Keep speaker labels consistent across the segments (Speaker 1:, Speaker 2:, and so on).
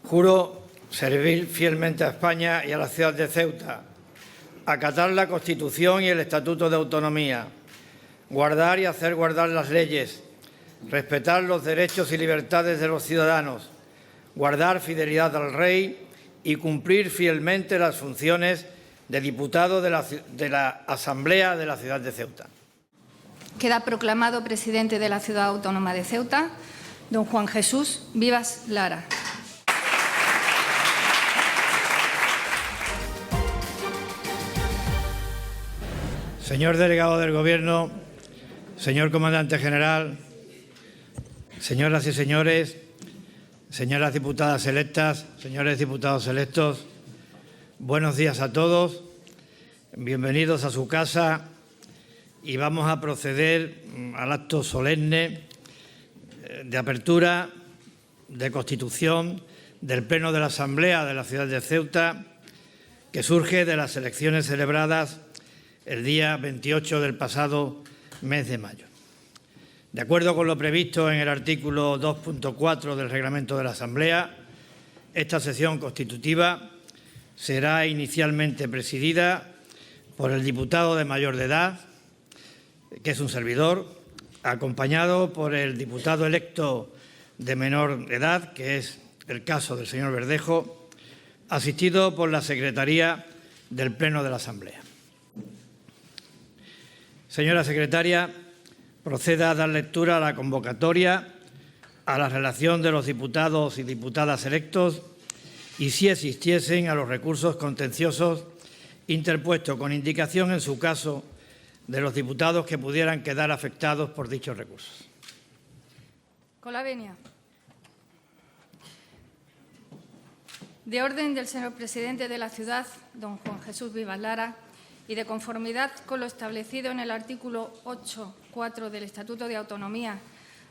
Speaker 1: Juro servir fielmente a España y a la ciudad de Ceuta, acatar la Constitución y el Estatuto de Autonomía, guardar y hacer guardar las leyes, respetar los derechos y libertades de los ciudadanos, guardar fidelidad al Rey y cumplir fielmente las funciones de diputado de la Asamblea de la ciudad de Ceuta.
Speaker 2: Queda proclamado presidente de la Ciudad Autónoma de Ceuta, don Juan Jesús Vivas Lara.
Speaker 1: Señor delegado del Gobierno, señor comandante general, señoras y señores, señoras diputadas electas, señores diputados electos, buenos días a todos, bienvenidos a su casa y vamos a proceder al acto solemne de apertura, de constitución del Pleno de la Asamblea de la ciudad de Ceuta, que surge de las elecciones celebradas el día 28 del pasado mes de mayo. De acuerdo con lo previsto en el artículo 2.4 del Reglamento de la Asamblea, esta sesión constitutiva será inicialmente presidida por el diputado de mayor de edad, que es un servidor, acompañado por el diputado electo de menor edad, que es el caso del señor Verdejo, asistido por la Secretaría del Pleno de la Asamblea. Señora secretaria, proceda a dar lectura a la convocatoria, a la relación de los diputados y diputadas electos y, si existiesen, a los recursos contenciosos interpuestos con indicación, en su caso, de los diputados que pudieran quedar afectados por dichos recursos.
Speaker 2: Con la venia. De orden del señor presidente de la ciudad, don Juan Jesús Vivas Lara, y de conformidad con lo establecido en el artículo 8.4 del Estatuto de Autonomía,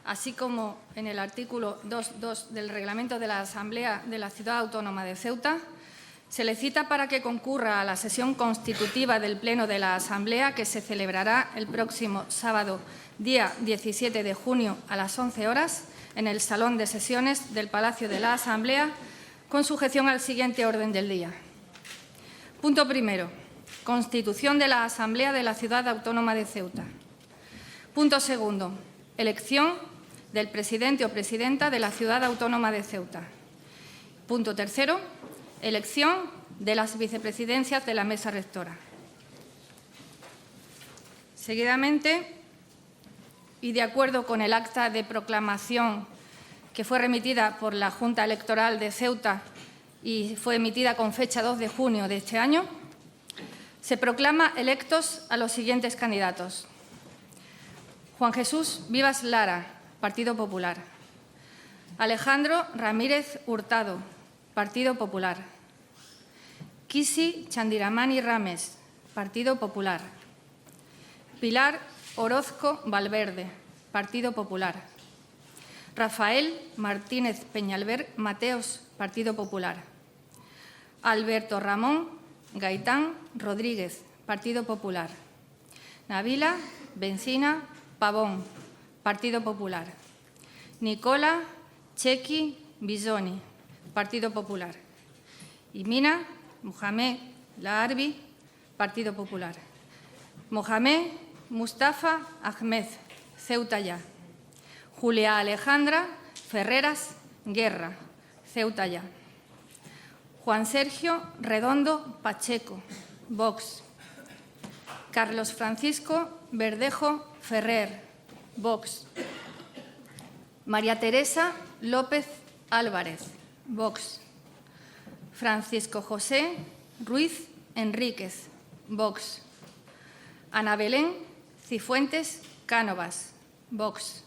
Speaker 2: así como en el artículo 2.2 del Reglamento de la Asamblea de la Ciudad Autónoma de Ceuta, se le cita para que concurra a la sesión constitutiva del Pleno de la Asamblea, que se celebrará el próximo sábado, día 17 de junio, a las 11 horas, en el Salón de Sesiones del Palacio de la Asamblea, con sujeción al siguiente orden del día. Punto primero. Constitución de la Asamblea de la Ciudad Autónoma de Ceuta. Punto segundo. Elección del presidente o presidenta de la Ciudad Autónoma de Ceuta. Punto tercero. Elección de las vicepresidencias de la Mesa Rectora. Seguidamente, y de acuerdo con el acta de proclamación que fue remitida por la Junta Electoral de Ceuta y fue emitida con fecha 2 de junio de este año, se proclama electos a los siguientes candidatos. Juan Jesús Vivas Lara, Partido Popular. Alejandro Ramírez Hurtado, Partido Popular. Kisi Chandiramani Rames, Partido Popular. Pilar Orozco Valverde, Partido Popular. Rafael Martínez Peñalver Mateos, Partido Popular. Alberto Ramón Gaitán Rodríguez, Partido Popular. Nabila Bencina Pavón, Partido Popular. Nicola Chequi Bisoni, Partido Popular. Y Mina Mohamed Laarbi, Partido Popular. Mohamed Mustafa Ahmed, Ceuta Ya. Julia Alejandra Ferreras Guerra, Ceuta Ya. Juan Sergio Redondo Pacheco, Vox. Carlos Francisco Verdejo Ferrer, Vox. María Teresa López Álvarez, Vox. Francisco José Ruiz Enríquez, Vox. Ana Belén Cifuentes Cánovas, Vox.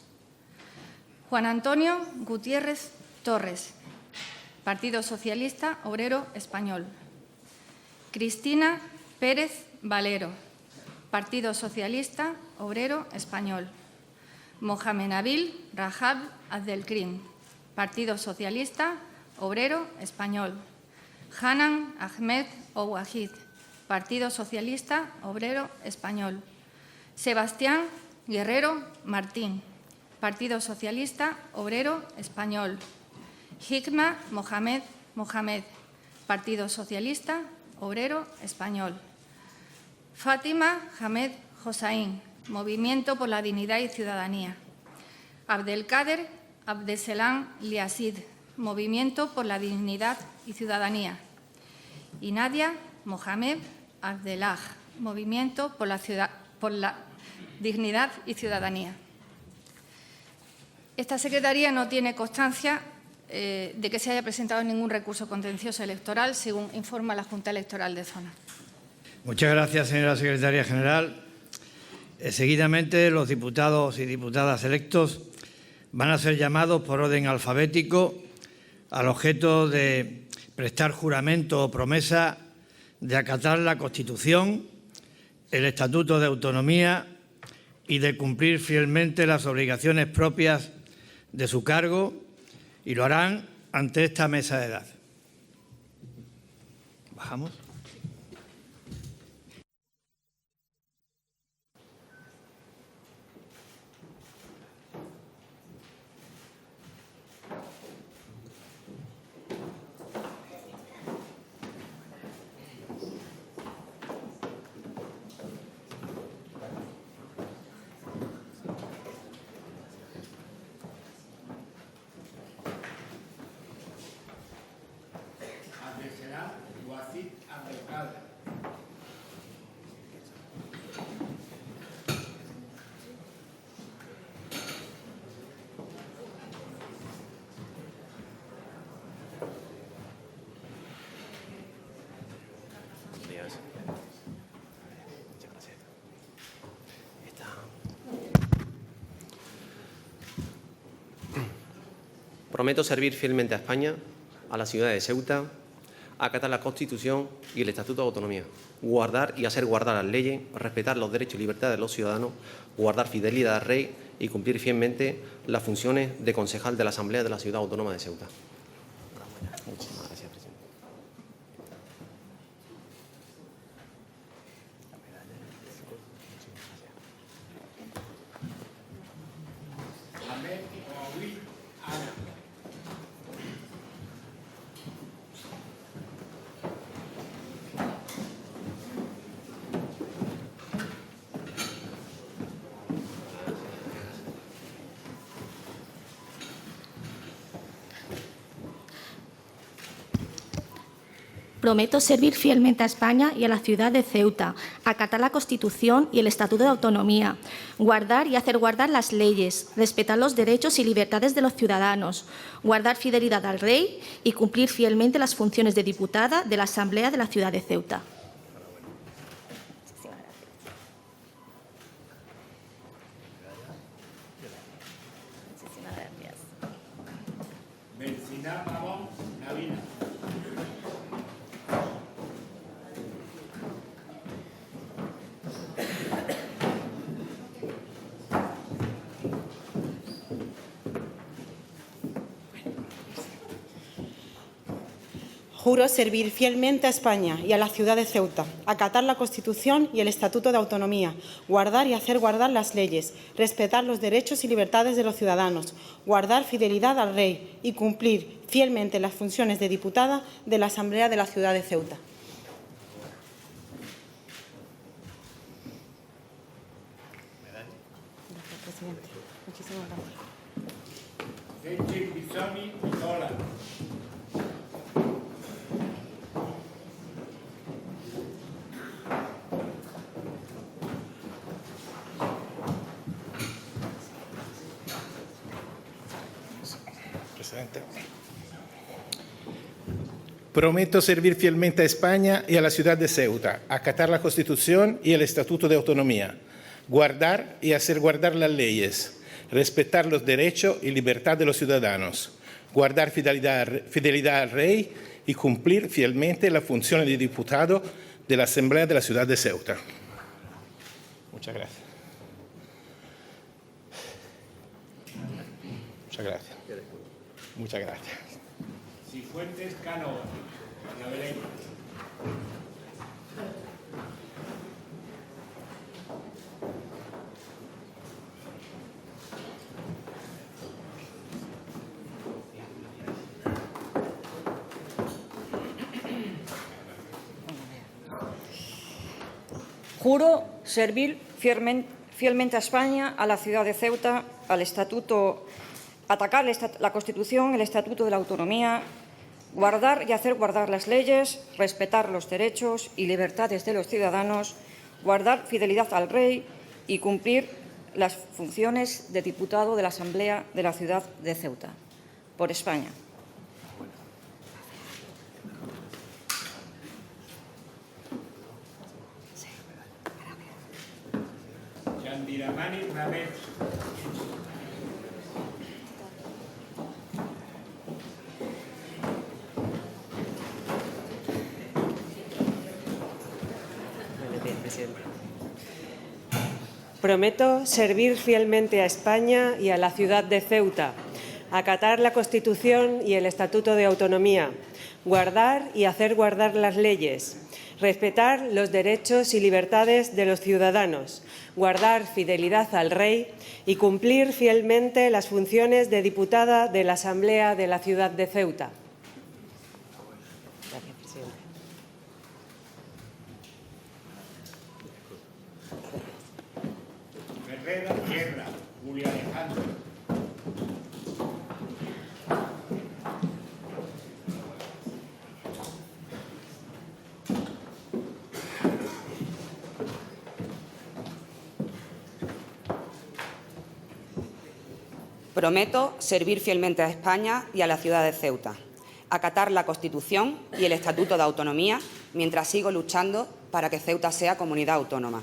Speaker 2: Juan Antonio Gutiérrez Torres, Partido Socialista Obrero Español. Cristina Pérez Valero, Partido Socialista Obrero Español. Mohamed Nabil Rajab Abdelkrim, Partido Socialista Obrero Español. Hanan Ahmed Ouahid, Partido Socialista Obrero Español. Sebastián Guerrero Martín, Partido Socialista Obrero Español. Hikma Mohamed Mohamed, Partido Socialista Obrero Español. Fátima Hamed Hossain, Movimiento por la Dignidad y Ciudadanía. Abdelkader Abdeselam Liasid, Movimiento por la Dignidad y Ciudadanía. Y Nadia Mohamed Abdelaj, Movimiento por la Dignidad y Ciudadanía. Esta Secretaría no tiene constancia de que se haya presentado ningún recurso contencioso electoral, según informa la Junta Electoral de Zona.
Speaker 1: Muchas gracias, señora secretaria general. Seguidamente, los diputados y diputadas electos van a ser llamados por orden alfabético al objeto de prestar juramento o promesa de acatar la Constitución, el Estatuto de Autonomía y de cumplir fielmente las obligaciones propias de su cargo, y lo harán ante esta mesa de edad. ¿Bajamos?
Speaker 3: Prometo servir fielmente a España, a la ciudad de Ceuta, acatar la Constitución y el Estatuto de Autonomía, guardar y hacer guardar las leyes, respetar los derechos y libertades de los ciudadanos, guardar fidelidad al Rey y cumplir fielmente las funciones de concejal de la Asamblea de la Ciudad Autónoma de Ceuta. Muchísimas gracias, presidente.
Speaker 4: Prometo servir fielmente a España y a la ciudad de Ceuta, acatar la Constitución y el Estatuto de Autonomía, guardar y hacer guardar las leyes, respetar los derechos y libertades de los ciudadanos, guardar fidelidad al Rey y cumplir fielmente las funciones de diputada de la Asamblea de la ciudad de Ceuta.
Speaker 5: Juro servir fielmente a España y a la ciudad de Ceuta, acatar la Constitución y el Estatuto de Autonomía, guardar y hacer guardar las leyes, respetar los derechos y libertades de los ciudadanos, guardar fidelidad al Rey y cumplir fielmente las funciones de diputada de la Asamblea de la ciudad de Ceuta. Gracias, presidente. Muchísimas gracias.
Speaker 6: Prometo servir fielmente a España y a la ciudad de Ceuta, acatar la Constitución y el Estatuto de Autonomía, guardar y hacer guardar las leyes, respetar los derechos y libertad de los ciudadanos, guardar fidelidad al Rey y cumplir fielmente la función de diputado de la Asamblea de la ciudad de Ceuta. Muchas gracias. Muchas gracias. Muchas gracias.
Speaker 1: Cifuentes Cánova, la Belén.
Speaker 7: Juro servir fielmente a España, a la ciudad de Ceuta, al Estatuto, atacar la Constitución, el Estatuto de la Autonomía, guardar y hacer guardar las leyes, respetar los derechos y libertades de los ciudadanos, guardar fidelidad al Rey y cumplir las funciones de diputado de la Asamblea de la ciudad de Ceuta. Por España.
Speaker 8: Prometo servir fielmente a España y a la ciudad de Ceuta, acatar la Constitución y el Estatuto de Autonomía, guardar y hacer guardar las leyes, respetar los derechos y libertades de los ciudadanos, guardar fidelidad al Rey y cumplir fielmente las funciones de diputada de la Asamblea de la ciudad de Ceuta. Gracias, presidente.
Speaker 9: Herrera, Tierra, Julio Alejandro.
Speaker 10: Prometo servir fielmente a España y a la ciudad de Ceuta, acatar la Constitución y el Estatuto de Autonomía mientras sigo luchando para que Ceuta sea comunidad autónoma,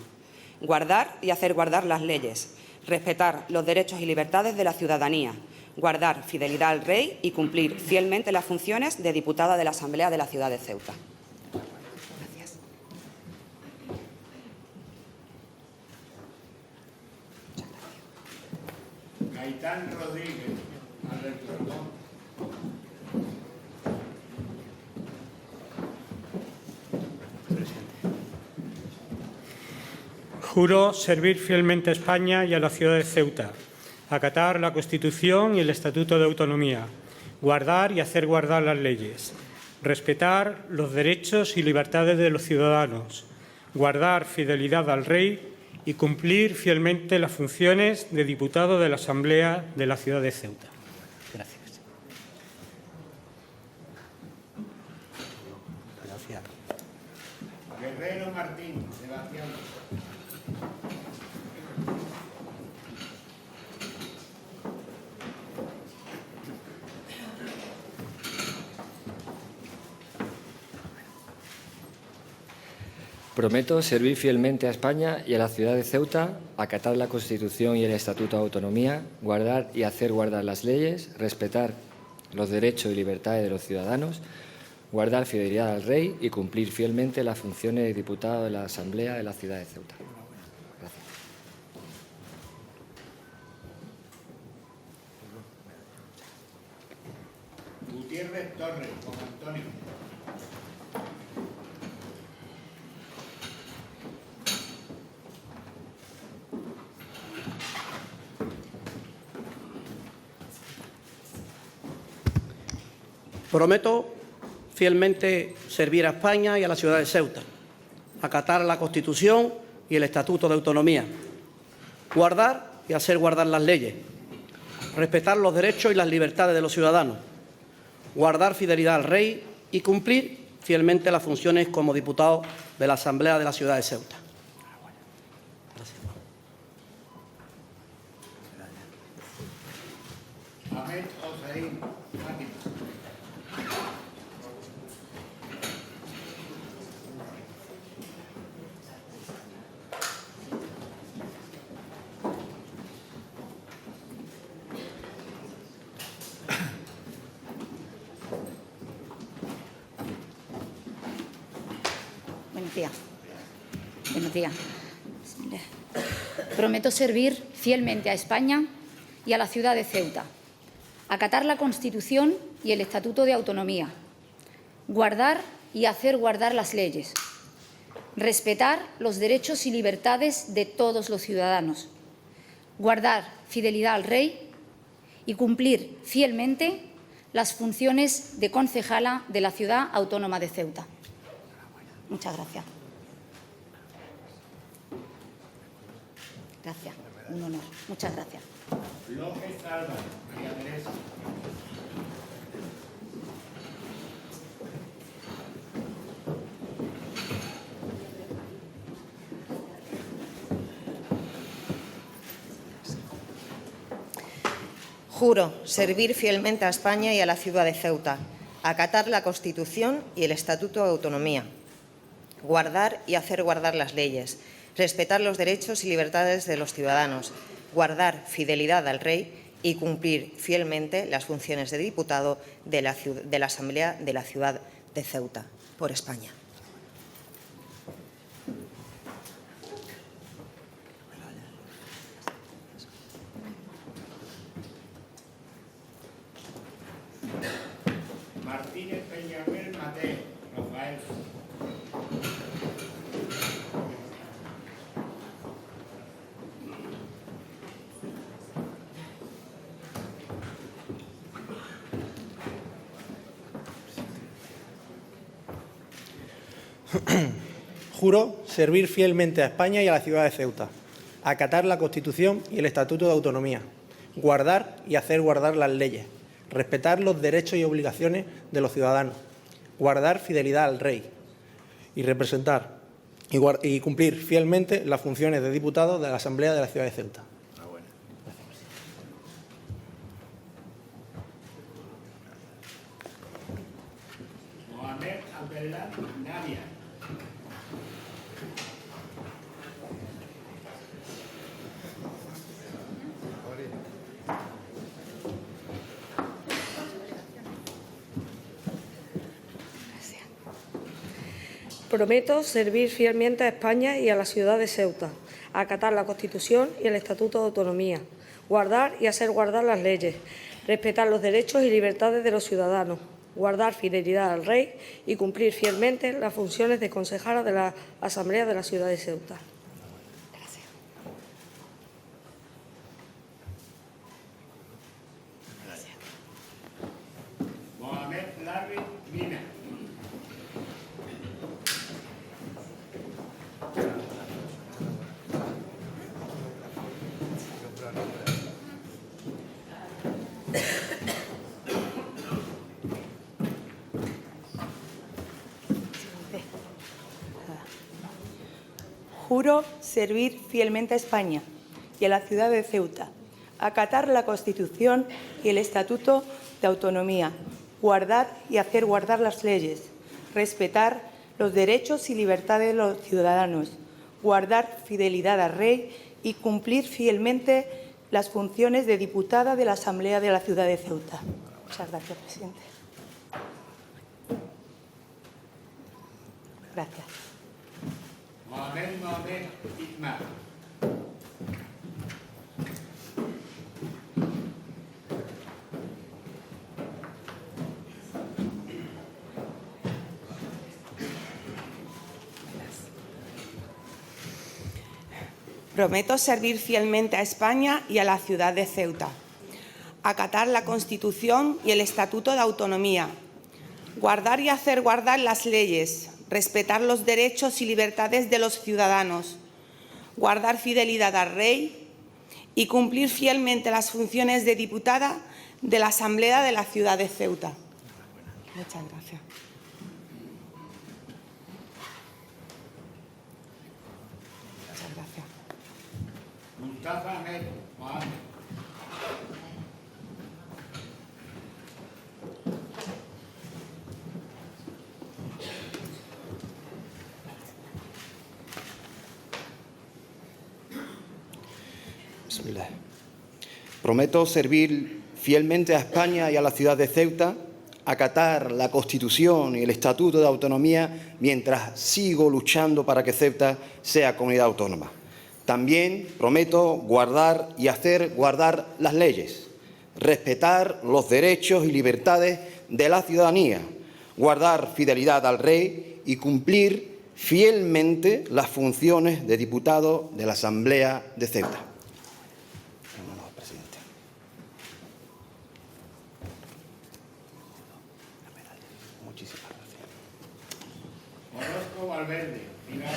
Speaker 10: guardar y hacer guardar las leyes, respetar los derechos y libertades de la ciudadanía, guardar fidelidad al Rey y cumplir fielmente las funciones de diputada de la Asamblea de la ciudad de Ceuta. Gracias.
Speaker 9: Gaitán Rodríguez, Alberto Ramón.
Speaker 11: Juro servir fielmente a España y a la ciudad de Ceuta, acatar la Constitución y el Estatuto de Autonomía, guardar y hacer guardar las leyes, respetar los derechos y libertades de los ciudadanos, guardar fidelidad al Rey y cumplir fielmente las funciones de diputado de la Asamblea de la ciudad de Ceuta. Gracias.
Speaker 9: Gracias. Guerrero Martín, Sebastián.
Speaker 12: Prometo servir fielmente a España y a la ciudad de Ceuta, acatar la Constitución y el Estatuto de Autonomía, guardar y hacer guardar las leyes, respetar los derechos y libertades de los ciudadanos, guardar fidelidad al Rey y cumplir fielmente las funciones de diputado de la Asamblea de la ciudad de Ceuta. Gracias.
Speaker 9: Gutiérrez Torres, Juan Antonio.
Speaker 13: Prometo fielmente servir a España y a la ciudad de Ceuta, acatar la Constitución y el Estatuto de Autonomía, guardar y hacer guardar las leyes, respetar los derechos y las libertades de los ciudadanos, guardar fidelidad al Rey y cumplir fielmente las funciones como diputado de la Asamblea de la ciudad de Ceuta.
Speaker 9: Ahmed Hossein, Fátima.
Speaker 14: Buenos días. Buenos días. Prometo servir fielmente a España y a la ciudad de Ceuta, acatar la Constitución y el Estatuto de Autonomía, guardar y hacer guardar las leyes, respetar los derechos y libertades de todos los ciudadanos, guardar fidelidad al Rey y cumplir fielmente las funciones de concejala de la Ciudad Autónoma de Ceuta. Muchas gracias. Gracias. Un honor. Muchas gracias.
Speaker 9: López Álvarez, María Teresa.
Speaker 15: Juro servir fielmente a España y a la ciudad de Ceuta, acatar la Constitución y el Estatuto de Autonomía, guardar y hacer guardar las leyes, respetar los derechos y libertades de los ciudadanos, guardar fidelidad al Rey y cumplir fielmente las funciones de diputado de la Asamblea de la ciudad de Ceuta, por España.
Speaker 9: Martínez Peñaguel Mateo, Rafael.
Speaker 16: Juro servir fielmente a España y a la ciudad de Ceuta, acatar la Constitución y el Estatuto de Autonomía, guardar y hacer guardar las leyes, respetar los derechos y obligaciones de los ciudadanos, guardar fidelidad al Rey y representar y cumplir fielmente las funciones de diputado de la Asamblea de la ciudad de Ceuta.
Speaker 9: Mohamed Abdellah Navia.
Speaker 17: Prometo servir fielmente a España y a la ciudad de Ceuta, acatar la Constitución y el Estatuto de Autonomía, guardar y hacer guardar las leyes, respetar los derechos y libertades de los ciudadanos, guardar fidelidad al Rey y cumplir fielmente las funciones de concejala de la Asamblea de la ciudad de Ceuta.
Speaker 9: Mohamed Larry Mina.
Speaker 18: Juro servir fielmente a España y a la ciudad de Ceuta, acatar la Constitución y el Estatuto de Autonomía, guardar y hacer guardar las leyes, respetar los derechos y libertades de los ciudadanos, guardar fidelidad al Rey y cumplir fielmente las funciones de diputada de la Asamblea de la ciudad de Ceuta. Muchas gracias, presidente. Gracias.
Speaker 9: Mohamed Itmar.
Speaker 15: Prometo servir fielmente a España y a la ciudad de Ceuta, acatar la Constitución y el Estatuto de Autonomía, guardar y hacer guardar las leyes, respetar los derechos y libertades de los ciudadanos, guardar fidelidad al Rey y cumplir fielmente las funciones de diputada de la Asamblea de la ciudad de Ceuta. Muchas gracias. Muchas gracias.
Speaker 9: Mustafa Ahmed Mohamed.
Speaker 19: Bismillah. Prometo servir fielmente a España y a la ciudad de Ceuta, acatar la Constitución y el Estatuto de Autonomía mientras sigo luchando para que Ceuta sea comunidad autónoma. También prometo guardar y hacer guardar las leyes, respetar los derechos y libertades de la ciudadanía, guardar fidelidad al Rey y cumplir fielmente las funciones de diputado de la Asamblea de Ceuta.
Speaker 9: Orozco Valverde, Pilar.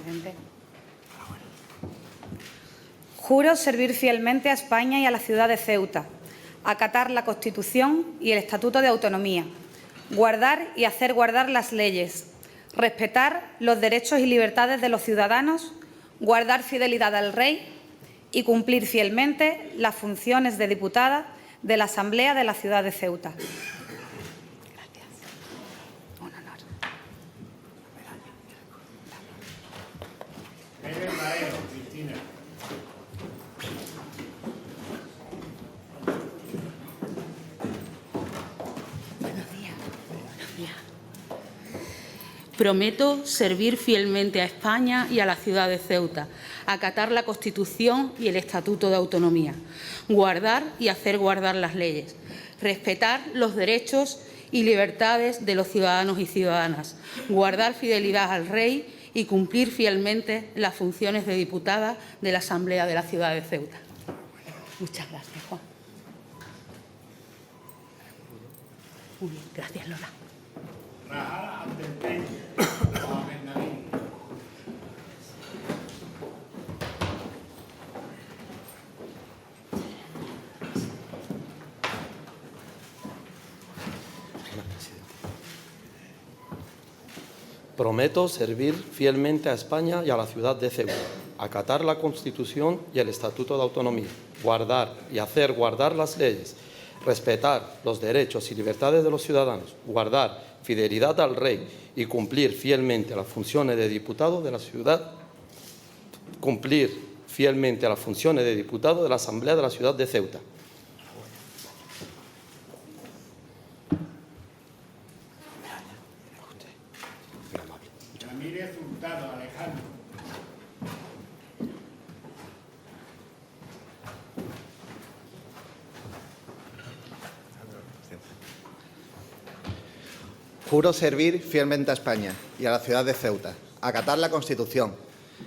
Speaker 10: presidente.
Speaker 20: Juro servir fielmente a España y a la ciudad de Ceuta, acatar la Constitución y el Estatuto de Autonomía, guardar y hacer guardar las leyes, respetar los derechos y libertades de los ciudadanos, guardar fidelidad al Rey y cumplir fielmente las funciones de diputada de la Asamblea de la ciudad de Ceuta.
Speaker 21: Prometo servir fielmente a España y a la ciudad de Ceuta, acatar la Constitución y el Estatuto de Autonomía, guardar y hacer guardar las leyes, respetar los derechos y libertades de los ciudadanos y ciudadanas, guardar fidelidad al Rey y cumplir fielmente las funciones de diputada de la Asamblea de la ciudad de Ceuta. Muchas gracias, Juan. Muy bien, gracias, Lola.
Speaker 22: Prometo servir fielmente a España y a la ciudad de Ceuta, acatar la Constitución y el Estatuto de Autonomía, guardar y hacer guardar las leyes, respetar los derechos y libertades de los ciudadanos, guardar fidelidad al Rey y cumplir fielmente las funciones de diputado de la ciudad, cumplir fielmente las funciones de diputado de la Asamblea de la ciudad de Ceuta.
Speaker 9: Ramírez Hurtado Alejandro.
Speaker 23: Juro servir fielmente a España y a la ciudad de Ceuta, acatar la Constitución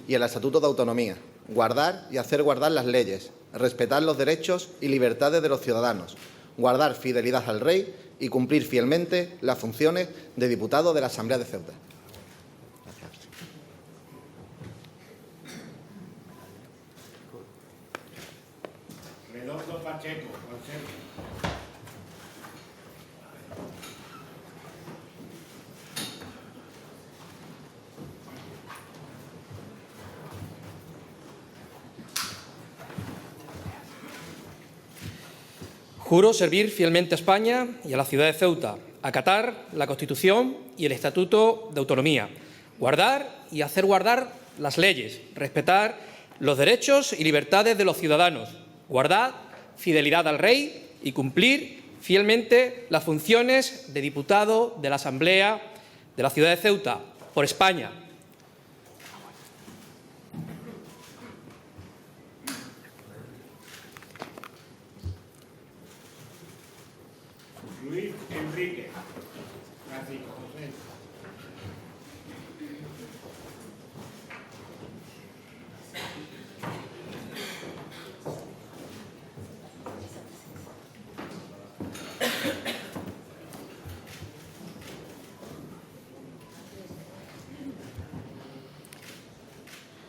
Speaker 23: y el Estatuto de Autonomía, guardar y hacer guardar las leyes, respetar los derechos y libertades de los ciudadanos, guardar fidelidad al Rey y cumplir fielmente las funciones de diputado de la Asamblea de Ceuta.
Speaker 9: Redondo Pacheco, Consejo.
Speaker 24: Juro servir fielmente a España y a la ciudad de Ceuta, acatar la Constitución y el Estatuto de Autonomía, guardar y hacer guardar las leyes, respetar los derechos y libertades de los ciudadanos, guardar fidelidad al Rey y cumplir fielmente las funciones de diputado de la Asamblea de la ciudad de Ceuta, por España.
Speaker 9: Luis Enrique Francisco José.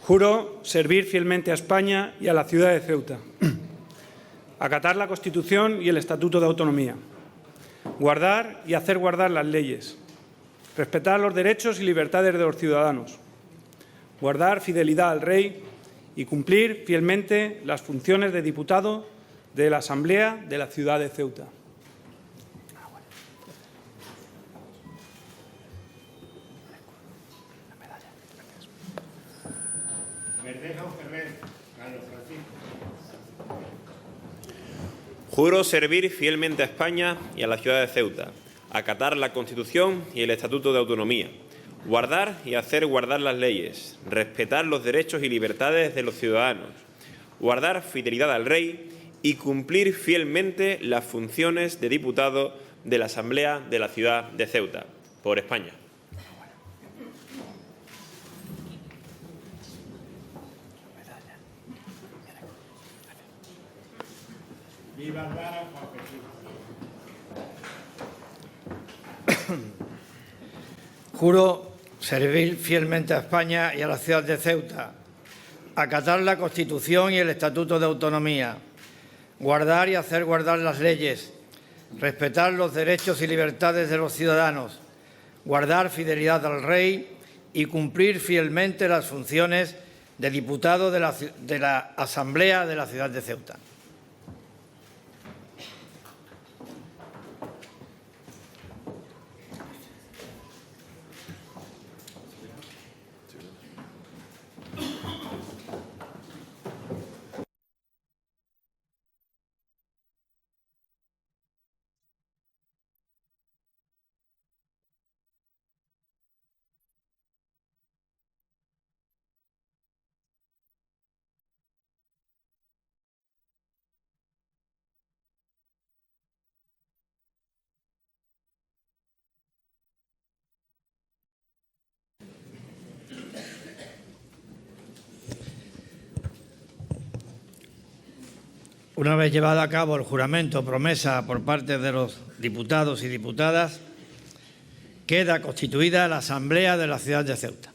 Speaker 25: Juro servir fielmente a España y a la ciudad de Ceuta, acatar la Constitución y el Estatuto de Autonomía, guardar y hacer guardar las leyes, respetar los derechos y libertades de los ciudadanos, guardar fidelidad al Rey y cumplir fielmente las funciones de diputado de la Asamblea de la ciudad de Ceuta.
Speaker 9: Verdejo Ferrer, Carlos Francisco.
Speaker 26: Juro servir fielmente a España y a la ciudad de Ceuta, acatar la Constitución y el Estatuto de Autonomía, guardar y hacer guardar las leyes, respetar los derechos y libertades de los ciudadanos, guardar fidelidad al Rey y cumplir fielmente las funciones de diputado de la Asamblea de la ciudad de Ceuta, por España.
Speaker 9: Viva Lara, Juan Jesús.
Speaker 1: Juro servir fielmente a España y a la ciudad de Ceuta, acatar la Constitución y el Estatuto de Autonomía, guardar y hacer guardar las leyes, respetar los derechos y libertades de los ciudadanos, guardar fidelidad al Rey y cumplir fielmente las funciones de diputado de la Asamblea de la ciudad de Ceuta. Una vez llevado a cabo el juramento promesa por parte de los diputados y diputadas, queda constituida la Asamblea de la ciudad de Ceuta.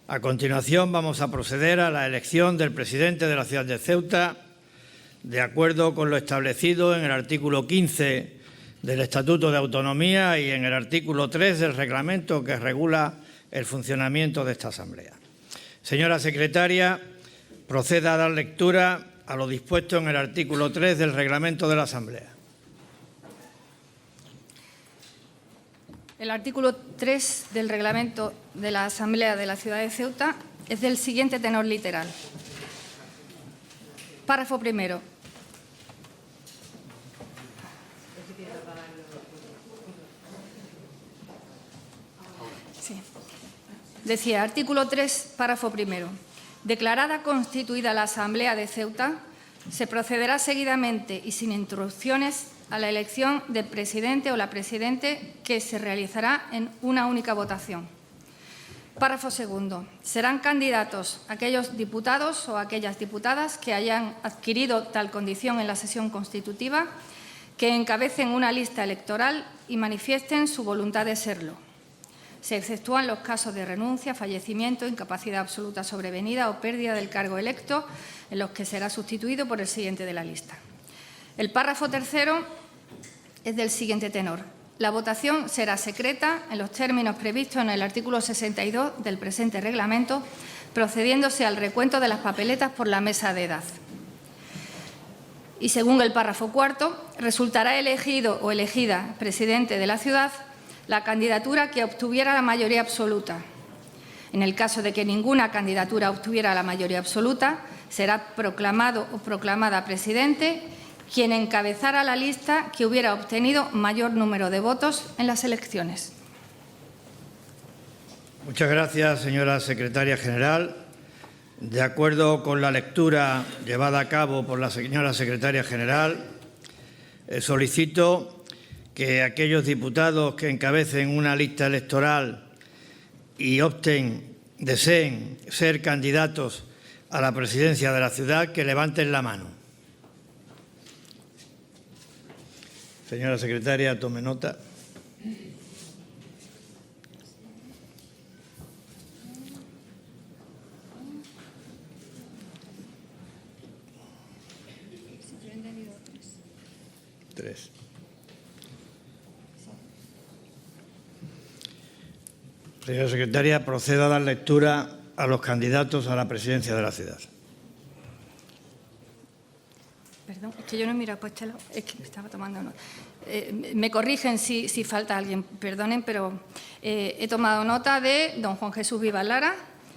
Speaker 1: A continuación vamos a proceder a la elección del presidente de la ciudad de Ceuta, de acuerdo con lo establecido en el artículo 15 del Estatuto de Autonomía y en el artículo 3 del reglamento que regula el funcionamiento de esta Asamblea. Señora secretaria, proceda a dar lectura a lo dispuesto en el artículo 3 del reglamento de la Asamblea.
Speaker 14: El artículo 3 del reglamento de la Asamblea de la ciudad de Ceuta es del siguiente tenor literal. Párrafo primero. Sí. Decía, artículo 3, párrafo primero. Declarada constituida la Asamblea de Ceuta, se procederá seguidamente y sin interrupciones a la elección del presidente o la presidente, que se realizará en una única votación. Párrafo segundo. Serán candidatos aquellos diputados o aquellas diputadas que hayan adquirido tal condición en la sesión constitutiva, que encabecen una lista electoral y manifiesten su voluntad de serlo. Se exceptúan los casos de renuncia, fallecimiento, incapacidad absoluta sobrevenida o pérdida del cargo electo, en los que será sustituido por el siguiente de la lista. El párrafo tercero es del siguiente tenor. La votación será secreta en los términos previstos en el artículo 62 del presente reglamento, procediéndose al recuento de las papeletas por la mesa de edad. Y según el párrafo cuarto, resultará elegido o elegida presidente de la ciudad la candidatura que obtuviera la mayoría absoluta. En el caso de que ninguna candidatura obtuviera la mayoría absoluta, será proclamado o proclamada presidente quien encabezara la lista que hubiera obtenido mayor número de votos en las elecciones.
Speaker 1: Muchas gracias, señora secretaria general. De acuerdo con la lectura llevada a cabo por la señora secretaria general, solicito que aquellos diputados que encabecen una lista electoral y deseen ser candidatos a la presidencia de la ciudad, que levanten la mano. Señora secretaria, tome nota. Tres. Señora secretaria, proceda a dar lectura a los candidatos a la presidencia de la ciudad.
Speaker 14: Perdón, es que yo no he mirado por este lado, es que estaba tomando nota. Me corrigen si falta alguien, perdonen, pero he tomado nota de don Juan Jesús Vivas Lara,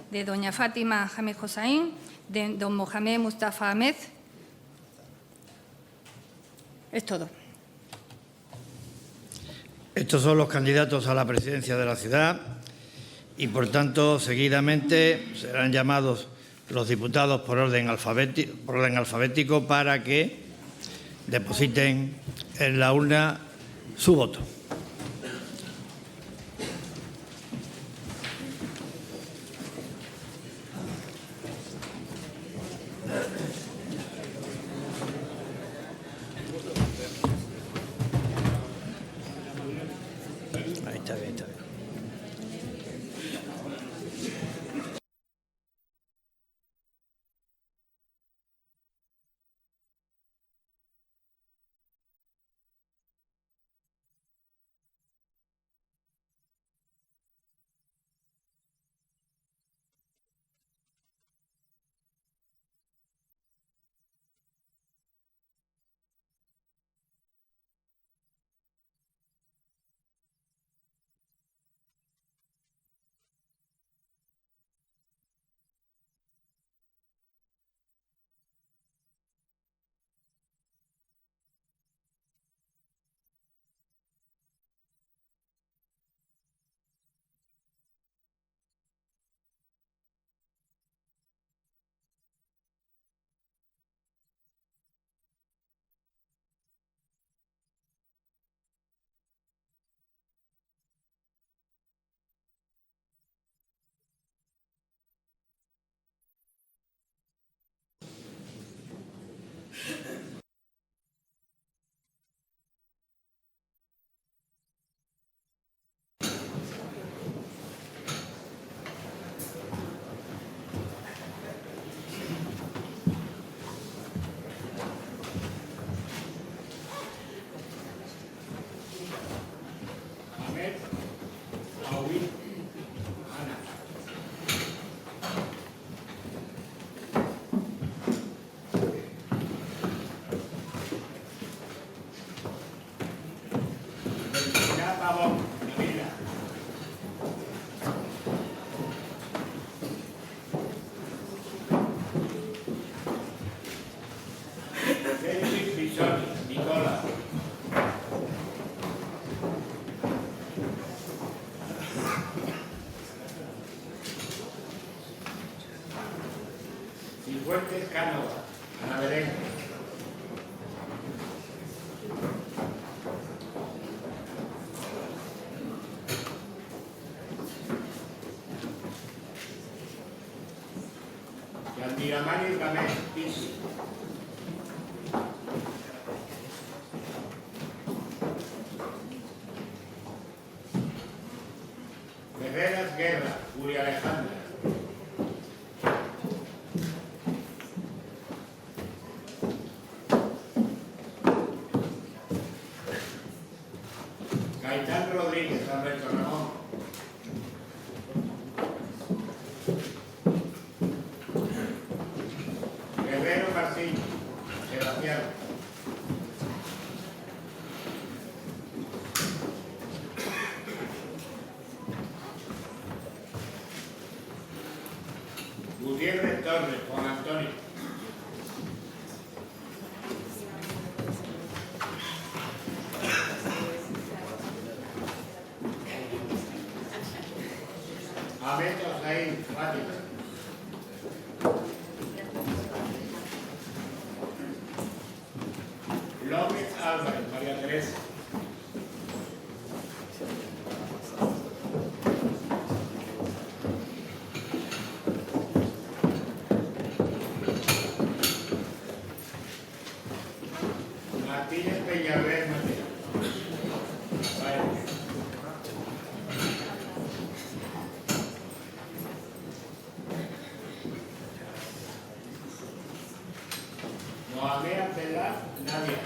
Speaker 14: de doña Fátima Jamed Hossain, de don Mohamed Mustafa Ahmed. Es todo.
Speaker 1: Estos son los candidatos a la presidencia de la ciudad y, por tanto, seguidamente serán llamados los diputados por orden alfabético para que depositen en la urna su voto. Ahí está bien, está bien.
Speaker 9: Fuentes Cánova, Ana Belén. Yandiramani Ramés, Pisi. Guerreras Guerra, Julia Alejandra. Gaitán Rodríguez, Alberto Ramón. Guerrero Martín, Sebastián. Gutiérrez Torres, Juan Antonio. Ahmed Osaín, Fátima. López Álvarez, María Teresa. Martínez Peñalver, Mateo. Mohamed Abdellah, Nadia.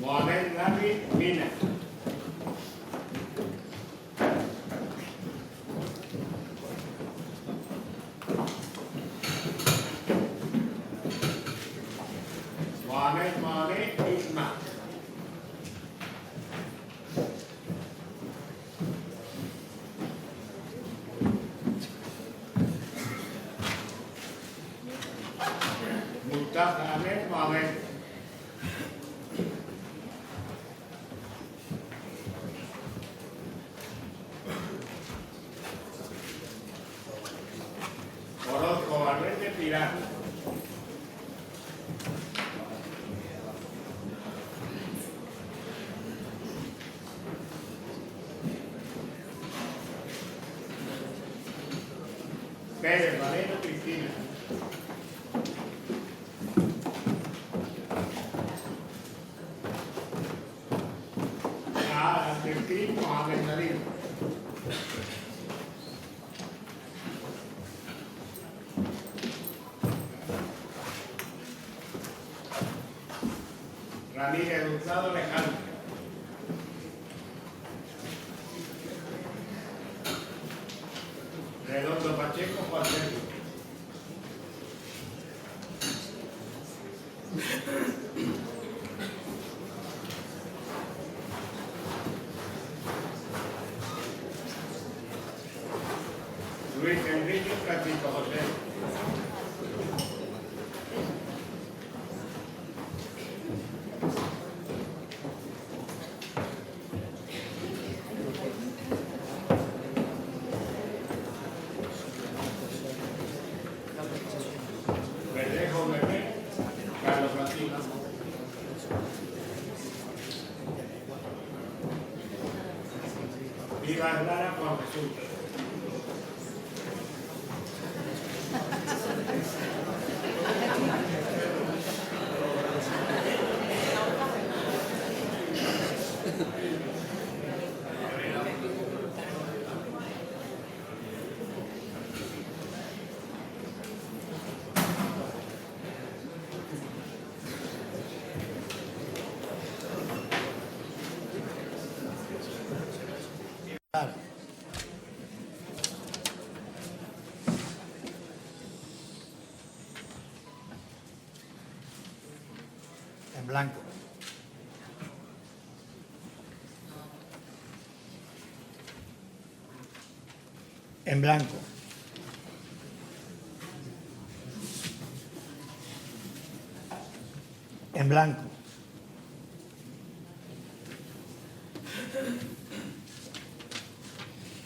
Speaker 9: Mohamed Nabi, Mina. Mohamed Isma. Mustafa Ahmed Mohamed. Orozco Valverde Pilar. Pérez Valero Cristina. Abdelkrim Mohamed Nadir. Ramírez Hurtado Alejandro. Redondo Pacheco Juan Sergio. Luis Enrique Francisco José. Verdejo Bebé, Carlos Francisco. Vivas Lara Juan Jesús.
Speaker 1: En blanco. En blanco. En blanco.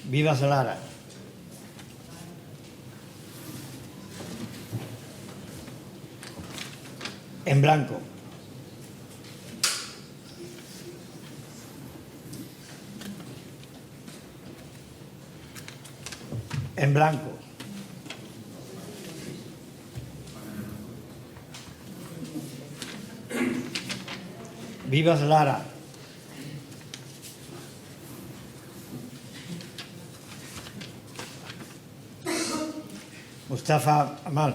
Speaker 1: Vivas Lara. En blanco. En blanco. Vivas Lara. Mustafa Amal.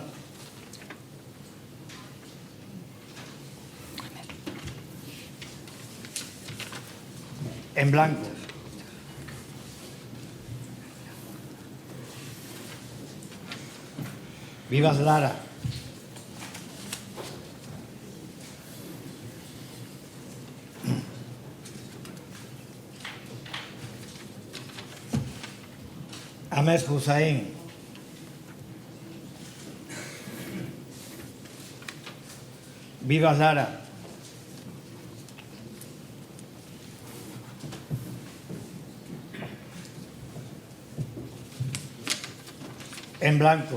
Speaker 1: En blanco. Vivas Lara. Ahmed Hussain. Vivas Lara. En blanco.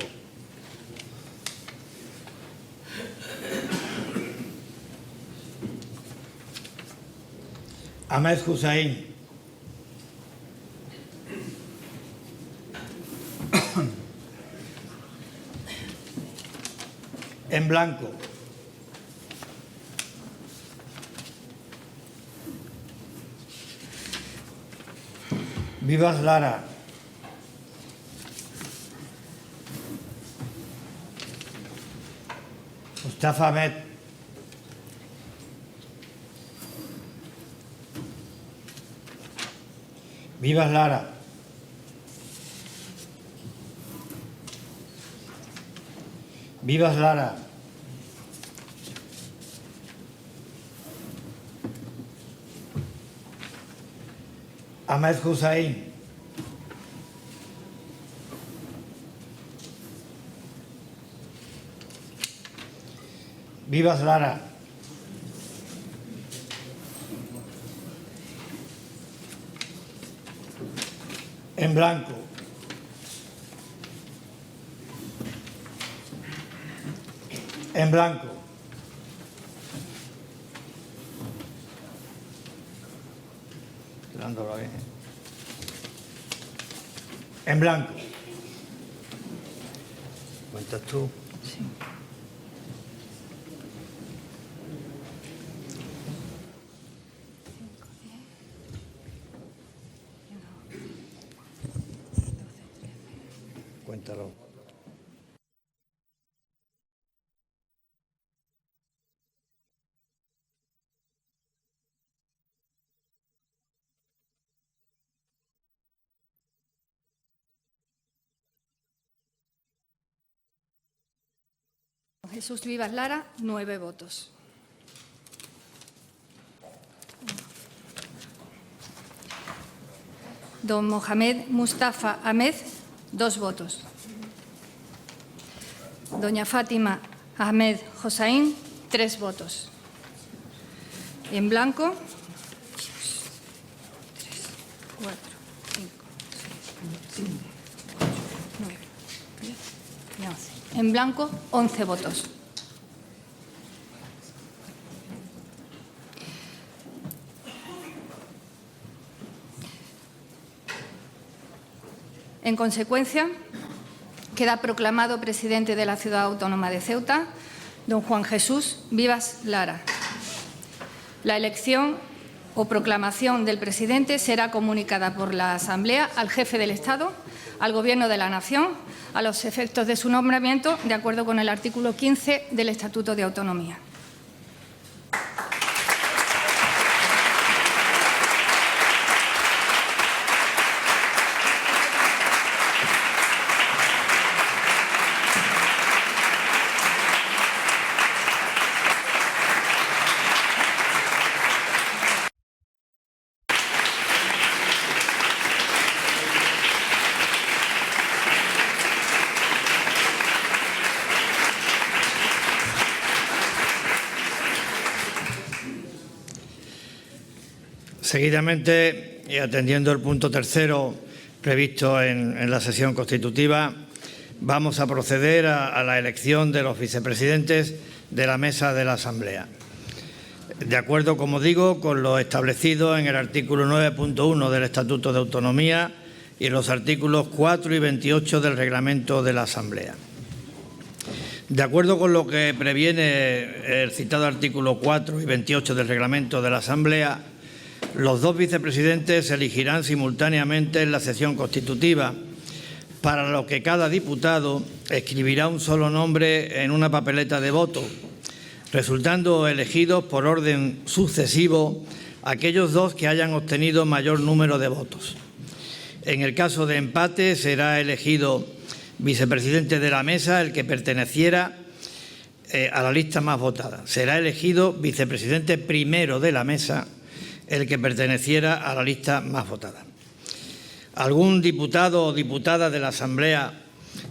Speaker 1: Ahmed Hussain. En blanco. Vivas Lara. Mustafa Ahmed. Vivas Lara. Vivas Lara. Ahmed Hussain. Vivas Lara. En blanco. En blanco. Dándolo bien. En blanco. ¿Cuentas tú? Sí. Cuéntalo.
Speaker 2: Jesús Vivas Lara, 9 votos. Don Mohamed Mustafa Ahmed, 2 votos. Doña Fátima Ahmed Hossain, 3 votos. En blanco, 3, 4, 5, 6, 7, 8, 9, 10 y 11. En blanco, 11 votos. En consecuencia, queda proclamado presidente de la Ciudad Autónoma de Ceuta, don Juan Jesús Vivas Lara. La elección o proclamación del presidente será comunicada por la Asamblea al jefe del Estado, al Gobierno de la Nación, a los efectos de su nombramiento, de acuerdo con el artículo 15 del Estatuto de Autonomía.
Speaker 1: Seguidamente, y atendiendo el punto tercero previsto en la sesión constitutiva, vamos a proceder a la elección de los vicepresidentes de la mesa de la Asamblea. De acuerdo, como digo, con lo establecido en el artículo 9.1 del Estatuto de Autonomía y en los artículos 4 y 28 del Reglamento de la Asamblea. De acuerdo con lo que previene el citado artículo 4 y 28 del Reglamento de la Asamblea, los dos vicepresidentes se elegirán simultáneamente en la sesión constitutiva, para lo que cada diputado escribirá un solo nombre en una papeleta de voto, resultando elegidos por orden sucesivo aquellos dos que hayan obtenido mayor número de votos. En el caso de empate, será elegido vicepresidente de la mesa el que perteneciera a la lista más votada. Será elegido vicepresidente primero de la mesa el que perteneciera a la lista más votada. ¿Algún diputado o diputada de la Asamblea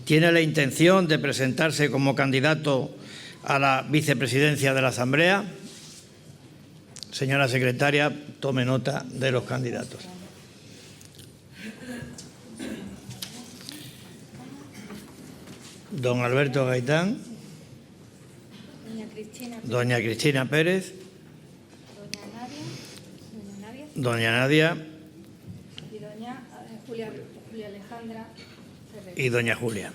Speaker 1: tiene la intención de presentarse como candidato a la vicepresidencia de la Asamblea? Señora secretaria, tome nota de los candidatos. Don Alberto Gaitán. Doña Cristina Pérez. Doña Nadia.
Speaker 2: Y doña Julia Alejandra Ferrer.
Speaker 1: Y doña Julia.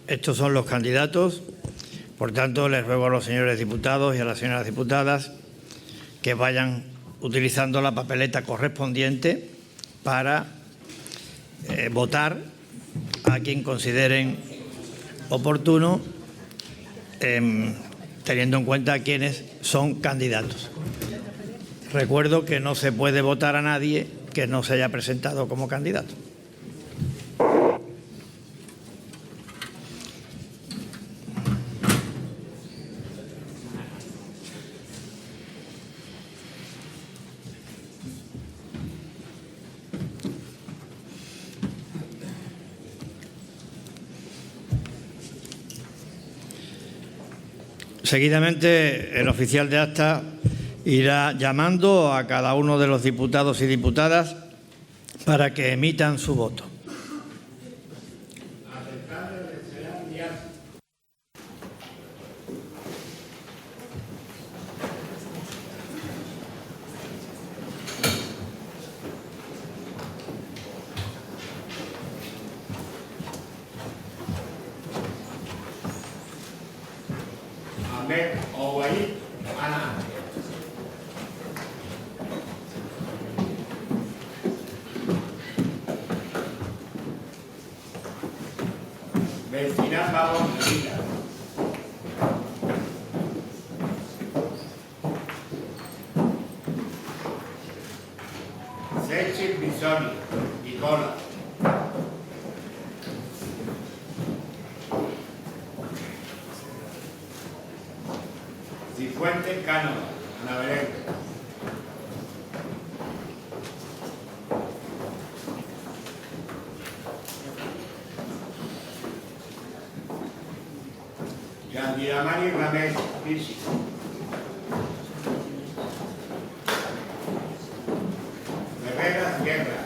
Speaker 1: Estos son los candidatos. Por tanto, les ruego a los señores diputados y a las señoras diputadas que vayan utilizando la papeleta correspondiente para votar a quien consideren oportuno, teniendo en cuenta quiénes son candidatos. Recuerdo que no se puede votar a nadie que no se haya presentado como candidato. Seguidamente, el oficial de acta irá llamando a cada uno de los diputados y diputadas para que emitan su voto.
Speaker 9: Ahmed Owaid Ana. Vecina Pablo Medina. Sechil Bisoni, Nicola. Cifuentes Cano, Ana Belén. Yandiramani Ramés Pichi. Rivera Guerra,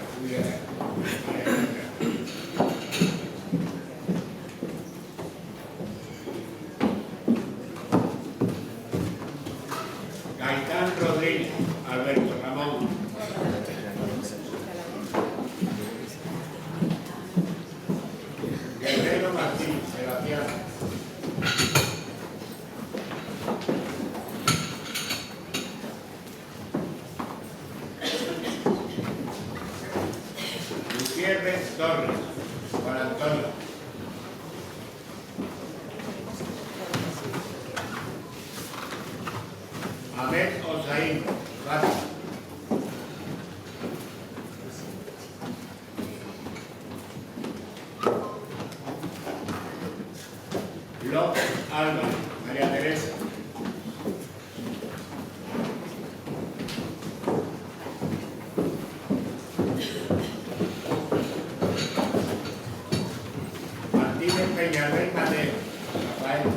Speaker 9: Gaitán Rodríguez, Alberto Ramón. Guerrero Martín, Sebastián. Gutiérrez Torres, Juan Antonio. Ahmed Osaín, Fátima. López Álvarez, María Teresa. Martínez Peñalver Mateo, Rafael.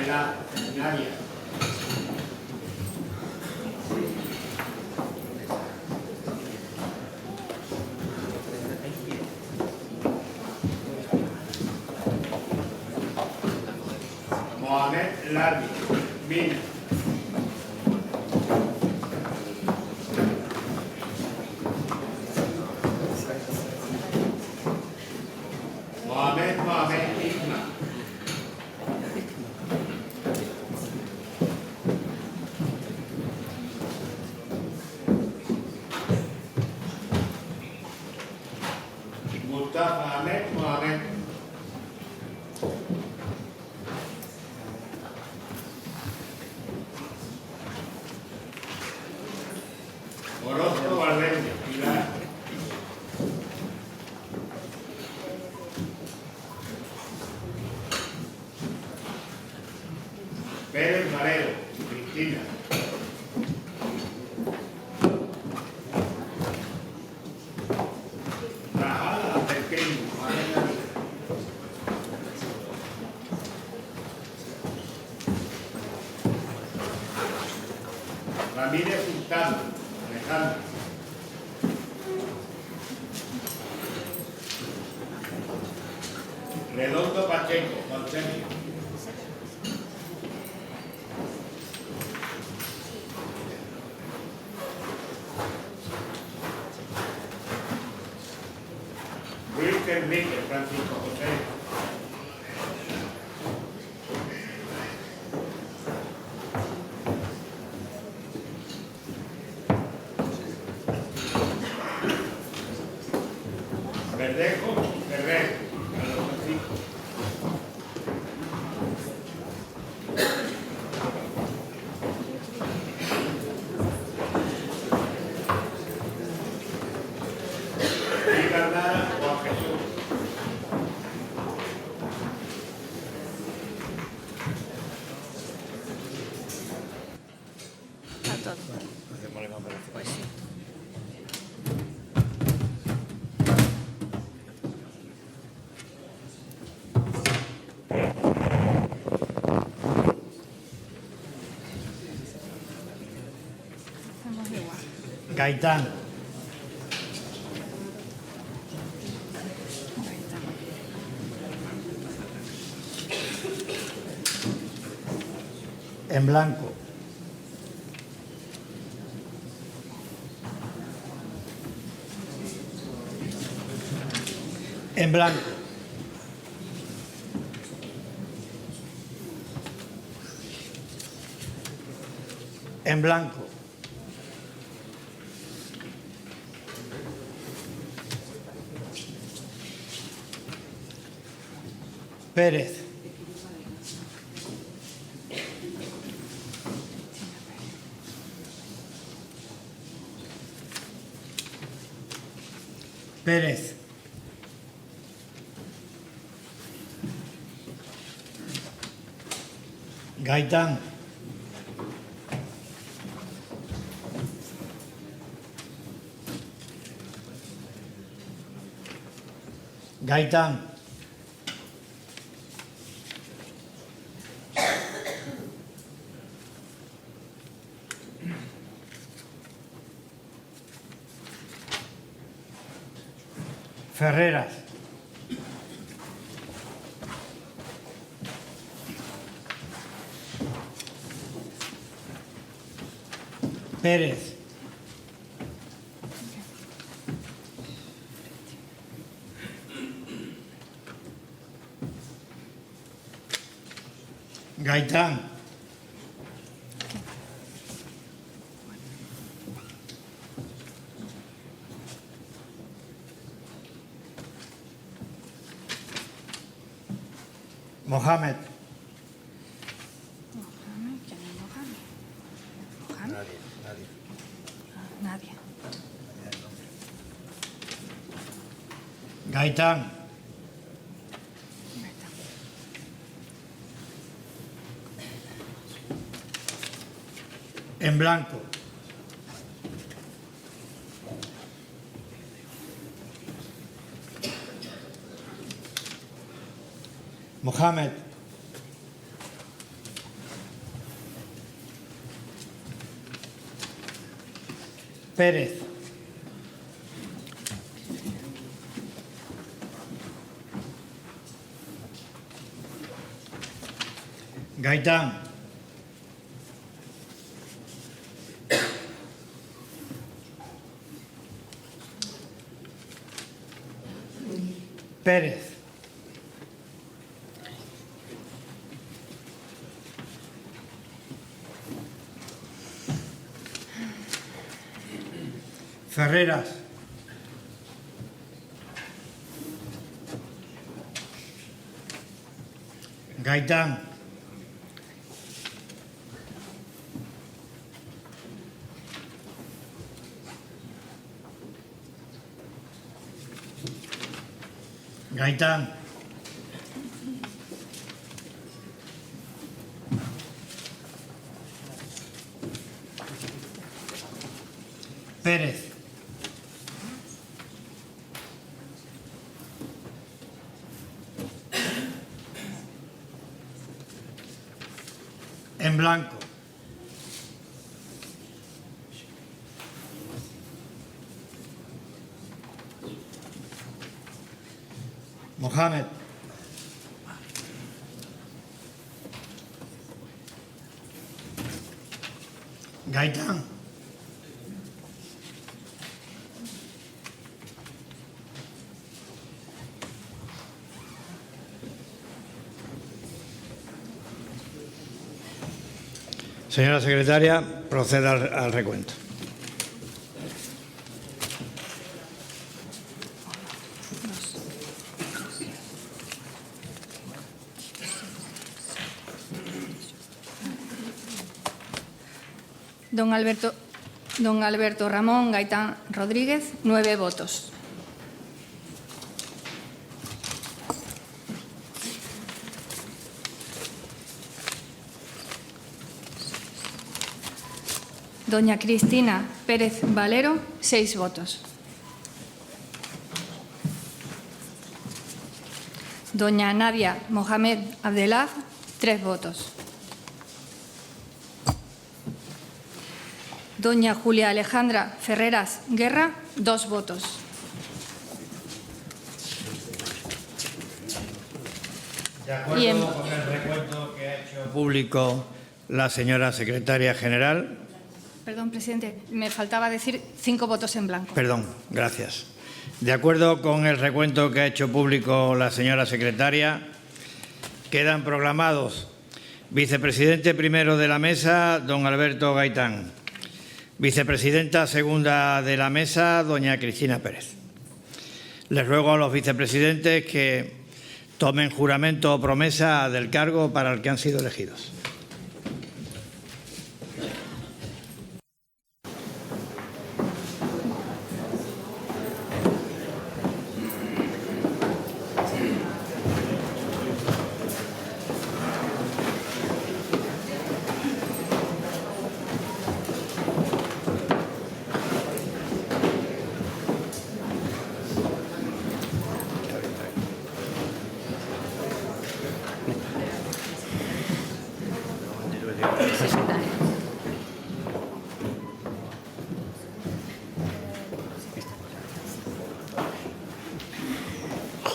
Speaker 9: Nadia. Mohamed Larbi. Mina. Mohamed Isma. Mustafa Ahmed Mohamed. Orozco Valverde, Pilar. Pérez Valero, Cristina. Rajada Pequeño, María. Ramírez Hurtado, Alejandro. Redondo Pacheco, Consenio. Luis Enrique, Francisco José. Verdejo, Ferrer, Carlos Francisco. Ricardo Juan Jesús.
Speaker 2: A todo. Pues sí. Hacemos igual.
Speaker 1: Gaitán. En blanco. En blanco. En blanco. Pérez. Pérez. Gaitán. Gaitán. Ferreras. Pérez. Gaitán. Mohamed.
Speaker 2: ¿Quién es Mohamed? ¿Mohamed? Nadie.
Speaker 1: Gaitán. En blanco. Mohamed. Pérez. Gaitán. Pérez. Ferreras. Gaitán. Gaitán. Pérez. En blanco. Mohamed. Gaitán. Señora secretaria, proceda al recuento.
Speaker 2: Don Alberto Ramón Gaitán Rodríguez, 9 votos. Doña Cristina Pérez Valero, 6 votos. Doña Nadia Mohamed Abdelaz, 3 votos. Doña Julia Alejandra Ferreras Guerra, 2 votos.
Speaker 1: De acuerdo con el recuento que ha hecho público la señora secretaria general.
Speaker 2: Perdón, presidente, me faltaba decir 5 votos en blanco.
Speaker 1: Perdón, gracias. De acuerdo con el recuento que ha hecho público la señora secretaria, quedan proclamados vicepresidente primero de la mesa, don Alberto Gaitán. Vicepresidenta segunda de la mesa, doña Cristina Pérez. Les ruego a los vicepresidentes que tomen juramento o promesa del cargo para el que han sido elegidos.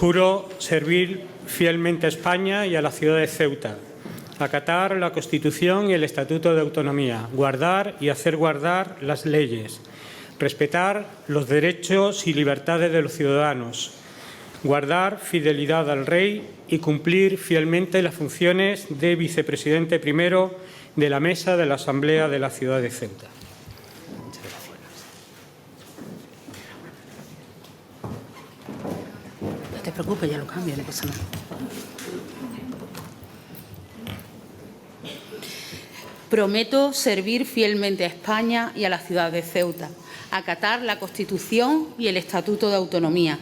Speaker 11: Juro servir fielmente a España y a la ciudad de Ceuta, acatar la Constitución y el Estatuto de Autonomía, guardar y hacer guardar las leyes, respetar los derechos y libertades de los ciudadanos, guardar fidelidad al Rey y cumplir fielmente las funciones de vicepresidente primero de la Mesa de la Asamblea de la ciudad de Ceuta.
Speaker 21: No te preocupes, ya lo cambio, no pasa nada. Prometo servir fielmente a España y a la ciudad de Ceuta, acatar la Constitución y el Estatuto de Autonomía,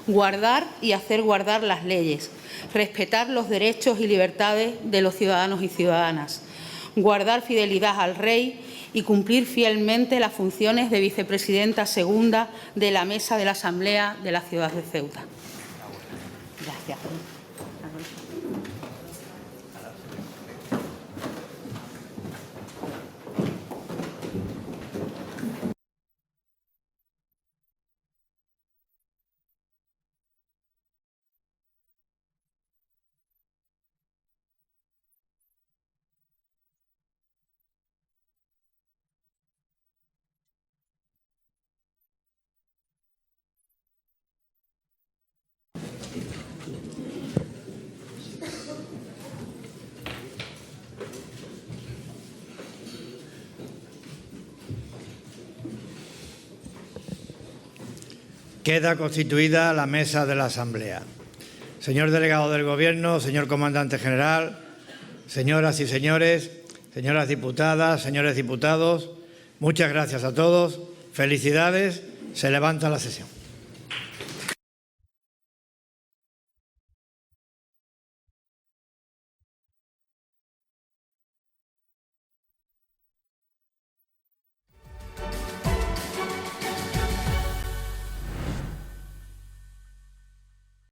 Speaker 21: guardar y hacer guardar las leyes, respetar los derechos y libertades de los ciudadanos y ciudadanas, guardar fidelidad al Rey y cumplir fielmente las funciones de vicepresidenta segunda de la Mesa de la Asamblea de la ciudad de Ceuta. Gracias.
Speaker 1: Queda constituida la mesa de la Asamblea. Señor delegado del Gobierno, señor comandante general, señoras y señores, señoras diputadas, señores diputados, muchas gracias a todos. Felicidades. Se levanta la sesión.